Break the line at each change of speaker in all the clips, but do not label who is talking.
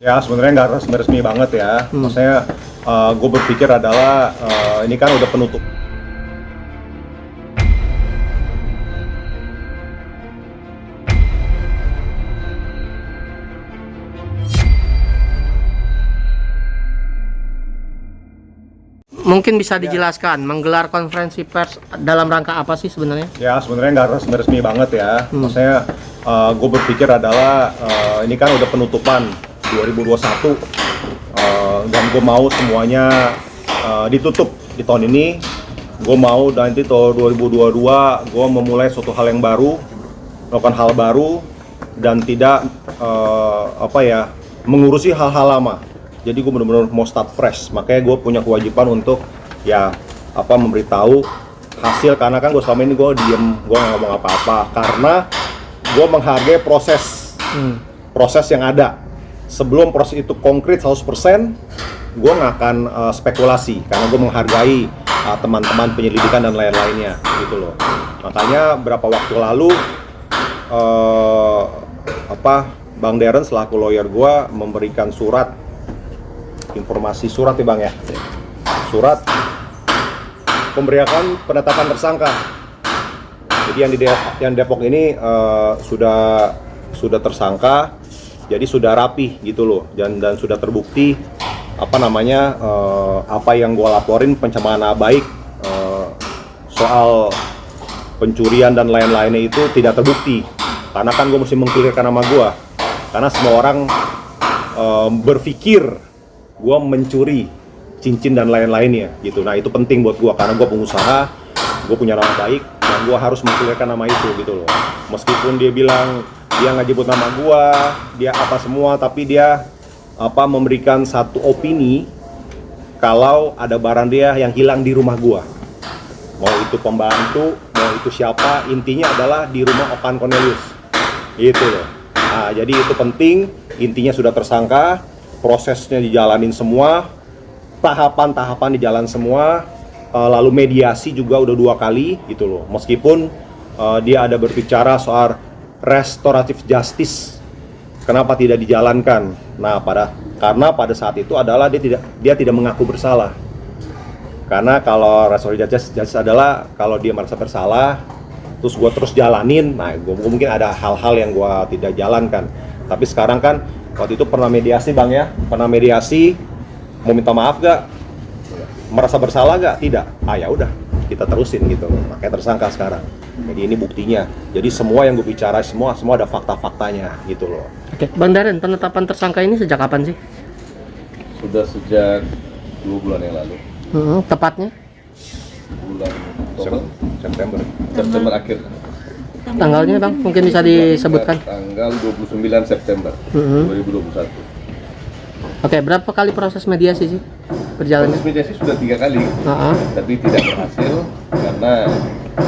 Ya sebenarnya nggak resmi banget ya. Maksudnya gue berpikir adalah ini kan udah penutup.
Mungkin bisa dijelaskan, menggelar konferensi pers dalam rangka apa sih sebenarnya?
Ya sebenarnya nggak resmi banget ya. Maksudnya gue berpikir adalah ini kan udah penutupan 2021 dan gue mau semuanya ditutup di tahun ini. Gue mau nanti tahun 2022 gue memulai suatu hal yang baru, melakukan hal baru dan tidak mengurusi hal-hal lama. Jadi gue benar-benar mau start fresh, makanya gue punya kewajiban untuk memberitahu hasil, karena kan gue selama ini gue diem, gue nggak ngomong apa-apa karena gue menghargai proses yang ada. Sebelum proses itu konkret 100%, gue nggak akan spekulasi karena gue menghargai teman-teman penyelidikan dan lain-lainnya gitu loh. Makanya berapa waktu lalu Bang Darren selaku lawyer gue memberikan surat informasi, surat ya Bang ya, surat pemberian penetapan tersangka. Jadi yang Depok ini sudah tersangka, jadi sudah rapi gitu loh, dan sudah terbukti apa yang gua laporin pencemaran nama baik soal pencurian dan lain-lainnya itu tidak terbukti, karena kan gue mesti mengklirkan nama gua, karena semua orang berpikir gue mencuri cincin dan lain-lainnya gitu. Nah itu penting buat gue karena gue pengusaha, gue punya nama baik dan gue harus mengklirkan nama itu gitu loh. Meskipun dia bilang dia nggak nyebut nama gue, dia apa semua, tapi dia memberikan satu opini kalau ada barang dia yang hilang di rumah gue. Mau itu pembantu, mau itu siapa, intinya adalah di rumah Okan Cornelius gitu loh. Nah jadi itu penting, intinya sudah tersangka, prosesnya dijalanin semua, tahapan-tahapan dijalan semua, lalu mediasi juga udah 2 kali gitu loh. Meskipun dia ada berbicara soal restoratif justice, kenapa tidak dijalankan? Nah karena pada saat itu adalah dia tidak mengaku bersalah. Karena kalau restoratif justice adalah kalau dia merasa bersalah, terus gue terus jalanin, nah gue mungkin ada hal-hal yang gue tidak jalankan. Tapi sekarang kan waktu itu pernah mediasi Bang ya, pernah mediasi, mau minta maaf gak? Merasa bersalah gak? Tidak. Ya udah, kita terusin gitu. Makanya tersangka sekarang. Jadi ini buktinya. Jadi semua yang gue bicara semua ada fakta-faktanya gitu loh.
Oke, Bang Darren, penetapan tersangka ini sejak kapan sih?
Sudah sejak 2 bulan yang lalu.
Tepatnya?
Bulan Oktober,
September
akhir.
Tanggalnya Bang, mungkin bisa disebutkan?
Tanggal 29 September 2021.
Oke, berapa kali proses mediasi sih berjalannya?
Proses mediasi sudah 3 kali, tapi tidak berhasil karena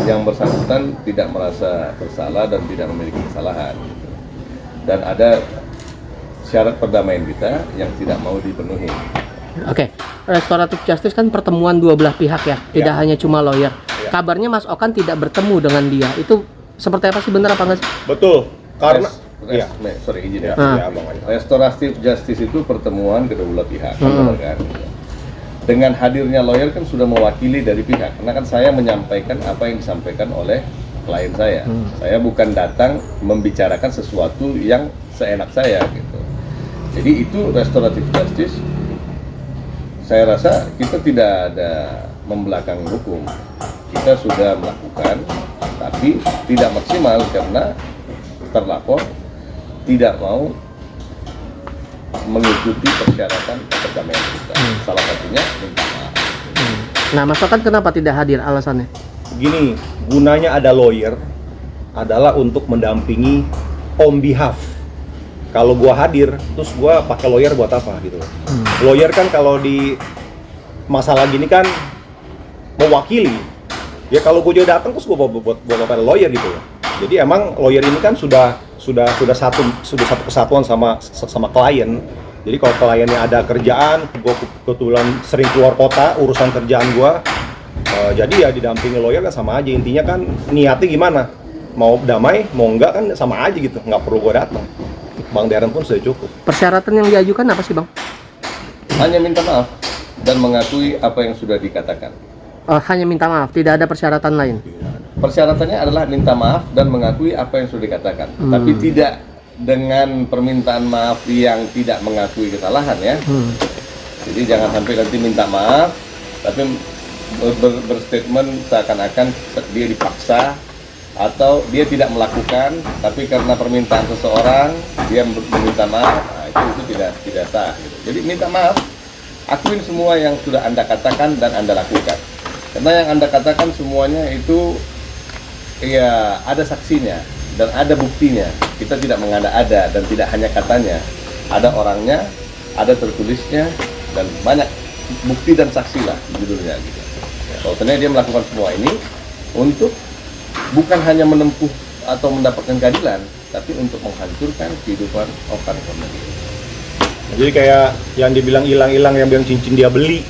yang bersangkutan tidak merasa bersalah dan tidak memiliki kesalahan. Dan ada syarat perdamaian kita yang tidak mau dipenuhi.
Oke, restoratif justice kan pertemuan dua belah pihak ya, tidak hanya cuma lawyer. Kabarnya Mas Okan tidak bertemu dengan dia, itu seperti apa sih, benar apa enggak sih?
Betul, karena
restoratif justice itu pertemuan kedua belah pihak, kan? Dengan hadirnya lawyer kan sudah mewakili dari pihak, karena kan saya menyampaikan apa yang disampaikan oleh klien saya. Saya bukan datang membicarakan sesuatu yang seenak saya gitu. Jadi itu restoratif justice. Saya rasa kita tidak ada membelakangi hukum. Kita sudah melakukan, tapi tidak maksimal karena terlapor tidak mau mengikuti persyaratan perdamaian kita. Salah satunya minta maaf.
Nah, Mas Okan kenapa tidak hadir alasannya?
gini, gunanya ada lawyer adalah untuk mendampingi on behalf. Kalau gua hadir, terus gua pakai lawyer buat apa gitu. Lawyer kan kalau di masalah gini kan mewakili. Ya kalau gua juga datang terus gua buat lawyer gitu. Jadi emang lawyer ini kan sudah satu kesatuan sama klien. Jadi kalau kliennya ada kerjaan, gua kebetulan sering keluar kota urusan kerjaan gua. Jadi ya didampingi lawyer kan sama aja, intinya kan niatnya gimana, mau damai mau enggak kan sama aja gitu, nggak perlu gua datang. Bang Darren pun sudah cukup.
Persyaratan yang diajukan apa sih Bang?
Hanya minta maaf dan mengakui apa yang sudah dikatakan.
Hanya minta maaf, tidak ada persyaratan lain.
Persyaratannya adalah minta maaf dan mengakui apa yang sudah dikatakan, tapi tidak dengan permintaan maaf yang tidak mengakui kesalahan ya. Jadi jangan sampai nanti minta maaf tapi berstatement seakan-akan dia dipaksa atau dia tidak melakukan, tapi karena permintaan seseorang dia meminta maaf. Nah, itu tidak sah gitu. Jadi minta maaf, akuin semua yang sudah Anda katakan dan Anda lakukan. Karena yang Anda katakan semuanya itu ya ada saksinya dan ada buktinya. Kita tidak mengada-ada dan tidak hanya katanya, ada orangnya, ada tertulisnya, dan banyak bukti dan saksi lah judulnya gitu. Bahwasanya dia melakukan semua ini untuk bukan hanya menempuh atau mendapatkan keadilan, tapi untuk menghancurkan kehidupan Okan Cornelius.
Jadi kayak yang dibilang hilang-hilang, yang bilang cincin dia beli.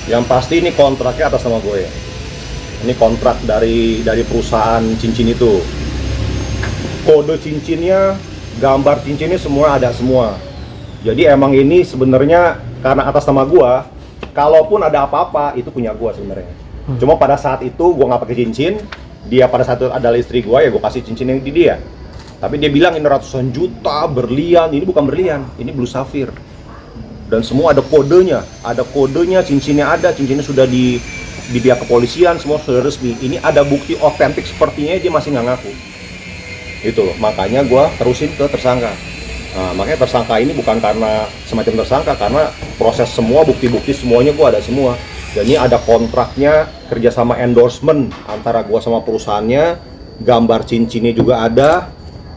Yang pasti ini kontraknya atas nama gue. Ini kontrak dari perusahaan cincin itu. Kode cincinnya, gambar cincinnya semua ada semua. Jadi emang ini sebenarnya karena atas nama gue, kalaupun ada apa-apa itu punya gue sebenarnya. Cuma pada saat itu gue nggak pakai cincin, dia pada saat itu adalah istri gue, ya gue kasih cincin yang di dia. Tapi dia bilang ini ratusan juta berlian, ini bukan berlian, ini blue sapphire. Dan semua ada kodenya, cincinnya ada, cincinnya sudah di pihak kepolisian, semua sudah resmi. Ini ada bukti otentik sepertinya, dia masih nggak ngaku. Itu loh, makanya gue terusin ke tersangka. Nah, makanya tersangka ini bukan karena semacam tersangka, karena proses semua, bukti-bukti semuanya gue ada semua. Dan ini ada kontraknya, kerjasama endorsement antara gue sama perusahaannya, gambar cincinnya juga ada,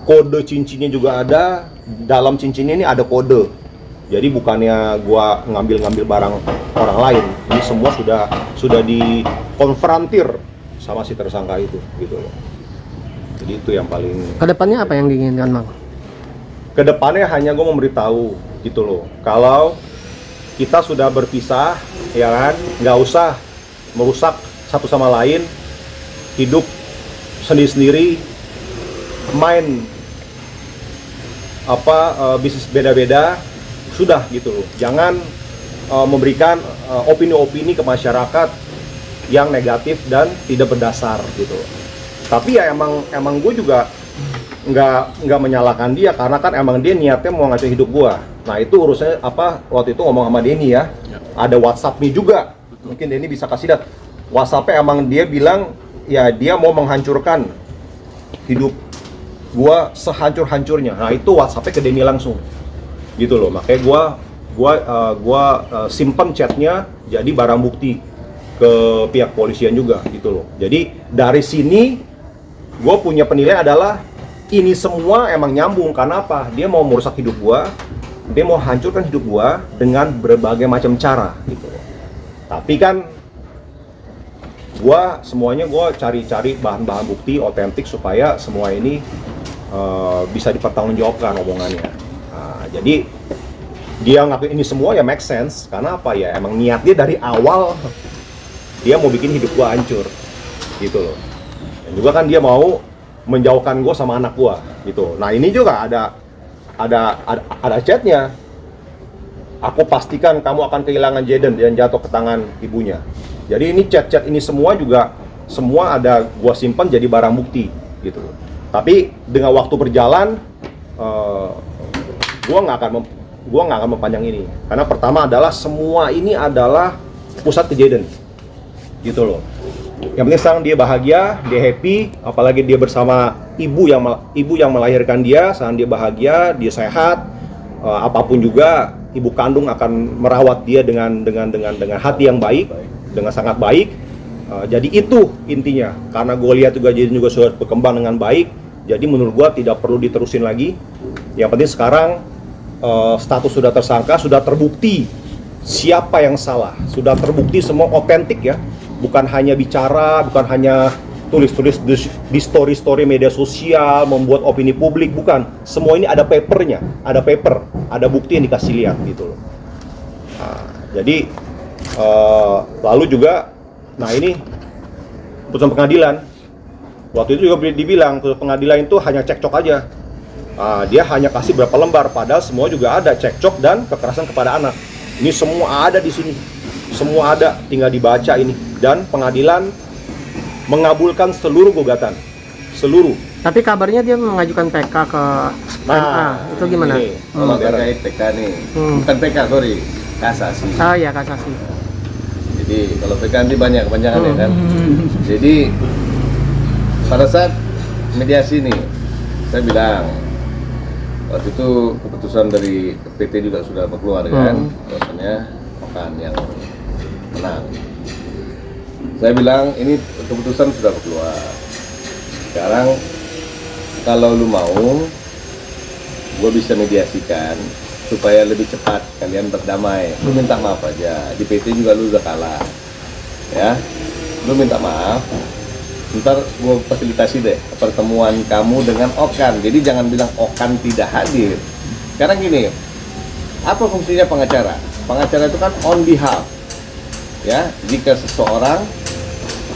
kode cincinnya juga ada, dalam cincinnya ini ada kode. Jadi bukannya gua ngambil barang orang lain, ini semua sudah dikonfrontir sama si tersangka itu, gitu loh. Jadi itu yang paling.
Kedepannya apa yang diinginkan Bang?
Kedepannya hanya gua memberitahu, gitu loh. Kalau kita sudah berpisah, ya kan, nggak usah merusak satu sama lain, hidup sendiri-sendiri, main bisnis beda-beda. Sudah gitu loh, jangan memberikan opini-opini ke masyarakat yang negatif dan tidak berdasar gitu. Tapi ya emang gue juga nggak menyalahkan dia, karena kan emang dia niatnya mau ngasih hidup gue. Nah itu urusannya waktu itu ngomong sama Denny ya, ada WhatsApp-nya juga. Mungkin Denny bisa kasih lihat WhatsApp-nya, emang dia bilang ya dia mau menghancurkan hidup gue sehancur-hancurnya. Nah itu WhatsApp-nya ke Denny langsung. Gitu loh, makanya gua simpen chatnya jadi barang bukti ke pihak polisian juga gitu loh. Jadi dari sini gue punya penilaian adalah ini semua emang nyambung. Karena apa? Dia mau merusak hidup gua, dia mau hancurkan hidup gua dengan berbagai macam cara gitu loh. Tapi kan semuanya gua cari-cari bahan-bahan bukti otentik supaya semua ini bisa dipertanggungjawabkan omongannya. Jadi dia ngakuin ini semua ya make sense, karena apa ya, emang niat dia dari awal dia mau bikin hidup gua hancur gitu loh. Dan juga kan dia mau menjauhkan gua sama anak gua gitu. Nah ini juga ada chatnya, aku pastikan kamu akan kehilangan Jaden dan jatuh ke tangan ibunya. Jadi ini chat-chat ini semua ada gua simpan jadi barang bukti gitu loh. Tapi dengan waktu berjalan gua nggak akan mempanjang ini, karena pertama adalah semua ini adalah pusat kejadian gitu loh. Yang penting sekarang dia bahagia, dia happy, apalagi dia bersama ibu yang melahirkan dia. Sekarang dia bahagia, dia sehat, apapun juga ibu kandung akan merawat dia dengan hati yang baik, dengan sangat baik. Jadi itu intinya, karena gue lihat juga Jaden juga sudah berkembang dengan baik. Jadi menurut gue tidak perlu diterusin lagi. Yang penting sekarang status sudah tersangka, sudah terbukti siapa yang salah, sudah terbukti semua otentik ya, bukan hanya bicara, bukan hanya tulis-tulis di story media sosial, membuat opini publik, bukan. Semua ini ada papernya, ada bukti yang dikasih lihat gitu loh. Nah, jadi lalu juga, nah ini putusan pengadilan. Waktu itu juga dibilang pengadilan itu hanya cekcok aja. Dia hanya kasih berapa lembar, padahal semua juga ada cekcok dan kekerasan kepada anak. Ini semua ada di sini, semua ada, tinggal dibaca ini. Dan pengadilan mengabulkan seluruh gugatan, seluruh.
Tapi kabarnya dia mengajukan PK ke MA, itu gimana?
Ini,
Kalau terkait PK nih, bukan PK, sorry, kasasi.
Oh ya, kasasi.
Jadi kalau PK nanti banyak kepanjangan ya kan. Jadi pada saat mediasi nih, saya bilang waktu itu keputusan dari PT juga sudah keluar kan, bahwasanya Okan yang menang. Saya bilang ini keputusan sudah keluar. Sekarang kalau lu mau, gue bisa mediasikan supaya lebih cepat kalian berdamai. Lu minta maaf aja. Di PT juga lu udah kalah, ya. Lu minta maaf. Ntar gue fasilitasi deh pertemuan kamu dengan Okan. Jadi jangan bilang Okan tidak hadir. Sekarang gini, apa fungsinya pengacara? Pengacara itu kan on behalf, ya. Jika seseorang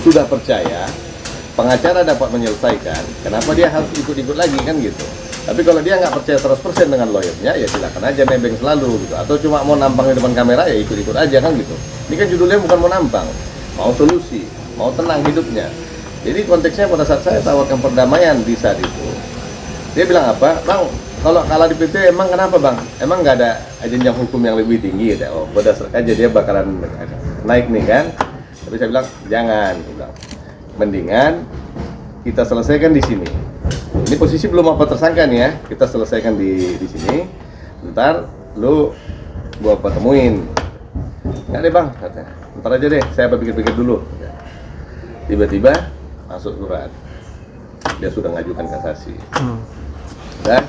sudah percaya, pengacara dapat menyelesaikan, kenapa dia harus ikut-ikut lagi kan gitu. Tapi kalau dia nggak percaya 100% dengan lawyernya, ya silakan aja nebeng selalu gitu. Atau cuma mau nampang di depan kamera, ya ikut-ikut aja kan gitu. Ini kan judulnya bukan mau nampang, mau solusi, mau tenang hidupnya. Jadi konteksnya pada saat saya tawarkan perdamaian di saat itu, dia bilang apa? Bang, kalau kalah di PT emang kenapa bang? Emang nggak ada jenjang hukum yang lebih tinggi ya? Oh, berdasarkan aja dia bakalan naik nih kan. Tapi saya bilang jangan, dia bilang, mendingan kita selesaikan di sini. Ini posisi belum apa tersangka nih ya, kita selesaikan di sini. Ntar lu gua temuin. Nggak deh bang, katanya. Ntar aja deh, saya pikir-pikir dulu. Tiba-tiba masuk surat, dia sudah ngajukan kasasi. Dan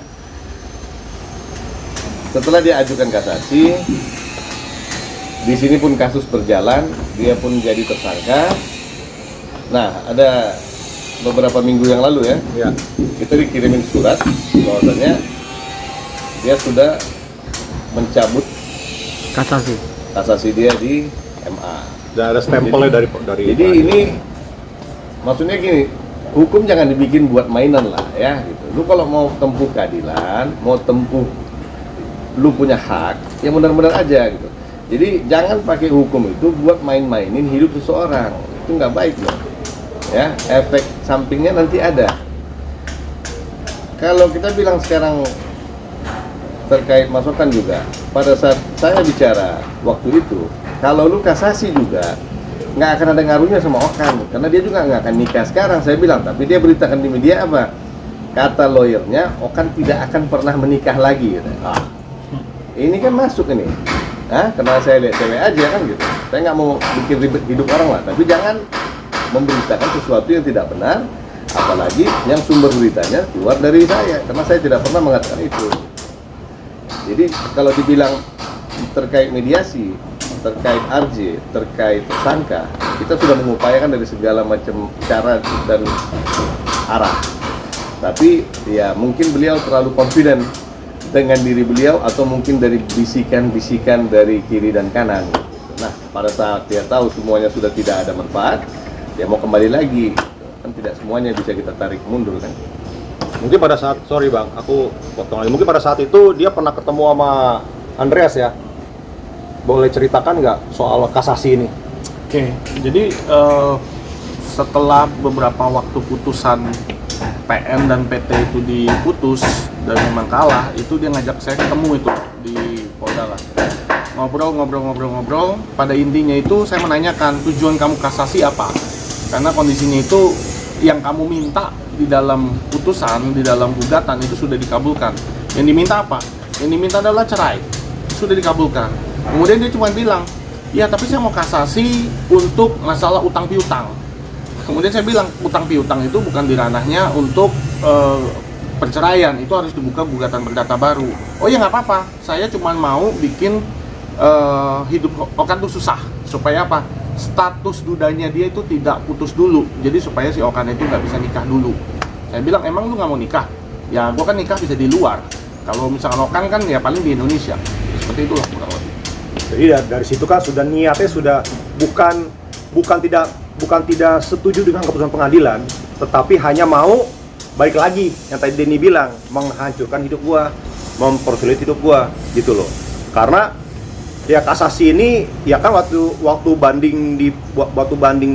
setelah dia ajukan kasasi, di sini pun kasus berjalan, dia pun jadi tersangka. Nah, ada beberapa minggu yang lalu ya, kita dikirimin surat bahwasanya dia sudah mencabut kasasi dia di MA.
Dan ada stempelnya dari
Jadi ini maksudnya gini, hukum jangan dibikin buat mainan lah ya gitu. Lu kalau mau tempuh keadilan, mau tempuh lu punya hak, ya benar-benar aja gitu. Jadi jangan pakai hukum itu buat main-mainin hidup seseorang. Itu nggak baik loh. Ya, efek sampingnya nanti ada. Kalau kita bilang sekarang terkait masukan juga, pada saat saya bicara waktu itu, kalau lu kasasi juga nggak akan ada ngaruhnya sama Okan, karena dia juga nggak akan nikah sekarang. Saya bilang, tapi dia beritakan di media apa? Kata lawyernya, Okan tidak akan pernah menikah lagi. Ini kan masuk ini. Karena saya lihat cewek aja kan gitu. Saya nggak mau bikin ribet hidup orang lah, tapi jangan memberitakan sesuatu yang tidak benar, apalagi yang sumber beritanya keluar dari saya, karena saya tidak pernah mengatakan itu. Jadi kalau dibilang terkait mediasi, terkait RJ, terkait tersangka, kita sudah mengupayakan dari segala macam cara dan arah. Tapi ya mungkin beliau terlalu confident dengan diri beliau, atau mungkin dari bisikan-bisikan dari kiri dan kanan. Nah, pada saat dia tahu semuanya sudah tidak ada manfaat, dia mau kembali lagi, kan tidak semuanya bisa kita tarik mundur kan.
Mungkin pada saat, sorry bang, aku potong lagi. Mungkin pada saat itu dia pernah ketemu sama Andreas ya. Boleh ceritakan nggak soal kasasi ini?
Oke, jadi setelah beberapa waktu putusan PN dan PT itu diputus dan memang kalah, itu dia ngajak saya ketemu itu di Polda lah. Ngobrol. Pada intinya itu saya menanyakan tujuan kamu kasasi apa? Karena kondisinya itu yang kamu minta di dalam putusan, di dalam gugatan itu sudah dikabulkan. Yang diminta apa? Yang diminta adalah cerai. Sudah dikabulkan. Kemudian dia cuma bilang, ya tapi saya mau kasasi untuk masalah utang piutang. Kemudian saya bilang, utang piutang itu bukan di ranahnya untuk perceraian, itu harus dibuka gugatan perdata baru. Oh ya nggak apa-apa, saya cuma mau bikin hidup Okan tuh susah. Supaya apa? Status dudanya dia itu tidak putus dulu. Jadi supaya si Okan itu nggak bisa nikah dulu. Saya bilang, emang lu nggak mau nikah? Ya gua kan nikah bisa di luar. Kalau misalkan Okan kan ya paling di Indonesia. Seperti itulah kurang lebih.
Jadi dari situ kan sudah niatnya sudah bukan tidak setuju dengan keputusan pengadilan, tetapi hanya mau balik lagi yang tadi Denny bilang, menghancurkan hidup gua, mempersulit hidup gua gitu loh. Karena ya kasasi ini ya kan waktu banding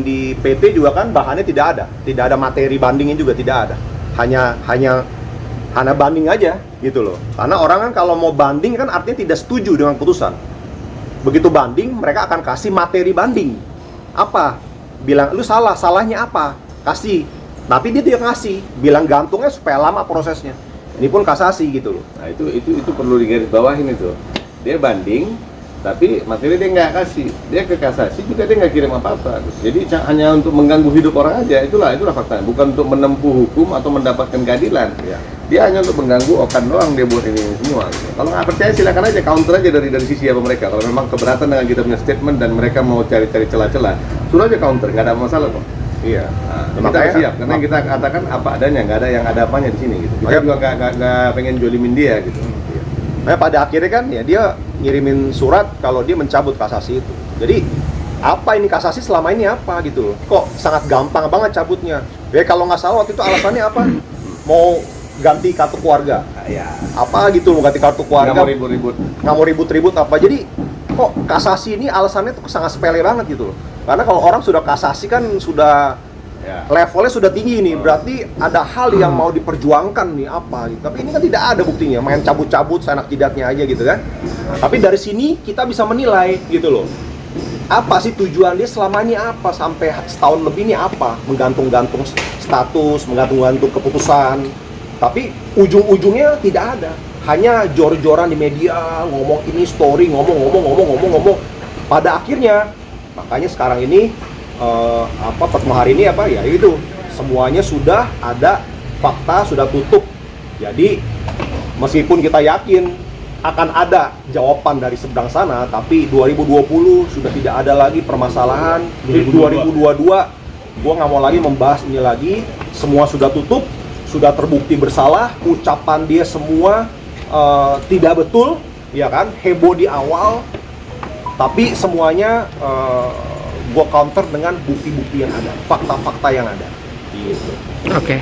di PT juga kan bahannya tidak ada materi bandingnya juga tidak ada, hanya banding aja gitu loh. Karena orang kan kalau mau banding kan artinya tidak setuju dengan putusan. Begitu banding mereka akan kasih materi banding. Apa? Bilang lu salah, salahnya apa? Kasih. Tapi dia tidak ngasih, bilang gantungnya supaya lama prosesnya. Ini pun kasasi gitu loh.
Nah itu perlu digarisbawahin itu. Dia banding, tapi materi dia nggak kasih. Dia ke kasasi juga dia nggak kirim apa-apa. Jadi hanya untuk mengganggu hidup orang aja. Itulah faktanya. Bukan untuk menempuh hukum atau mendapatkan keadilan.
Ya.
Dia hanya untuk mengganggu Okan doang dia buat ini semua. Kalau nggak percaya silakan aja counter aja dari sisi apa mereka. Kalau memang keberatan dengan kita punya statement dan mereka mau cari-cari celah-celah, suruh aja counter, nggak ada masalah kok.
Iya.
Nah, kita siap karena kita katakan apa adanya, nggak ada yang ada apanya di sini gitu. Kita juga nggak pengen jolimin dia gitu.
Nah, pada akhirnya kan ya dia ngirimin surat kalau dia mencabut kasasi itu. Jadi apa ini kasasi selama ini apa gitu loh? Kok sangat gampang banget cabutnya? Ya kalau nggak salah waktu itu alasannya apa? Mau ganti kartu keluarga. Ya. Apa gitu mau ganti kartu keluarga?
Nggak mau ribut-ribut.
Nggak mau ribut-ribut apa? Jadi kok kasasi ini alasannya tuh sangat sepele banget gitu loh. Karena kalau orang sudah kasasi kan sudah levelnya sudah tinggi nih, berarti ada hal yang mau diperjuangkan nih apa gitu. Tapi ini kan tidak ada buktinya, main cabut-cabut seenak jidatnya aja gitu kan. Tapi dari sini kita bisa menilai gitu loh. Apa sih tujuan dia selama ini apa, sampai setahun lebih ini apa? Menggantung-gantung status, menggantung-gantung keputusan. Tapi ujung-ujungnya tidak ada. Hanya jor-joran di media, ngomong ini story, ngomong. Pada akhirnya makanya sekarang ini pertemuan hari ini ya itu semuanya sudah ada fakta, sudah tutup. Jadi meskipun kita yakin akan ada jawaban dari seberang sana, tapi 2020 sudah tidak ada lagi permasalahan. 2022 gua nggak mau lagi membahas ini lagi. Semua sudah tutup, sudah terbukti bersalah. Ucapan dia semua tidak betul, ya kan? Heboh di awal, tapi semuanya gue counter dengan bukti-bukti yang ada, fakta-fakta yang ada. Gitu.
Oke.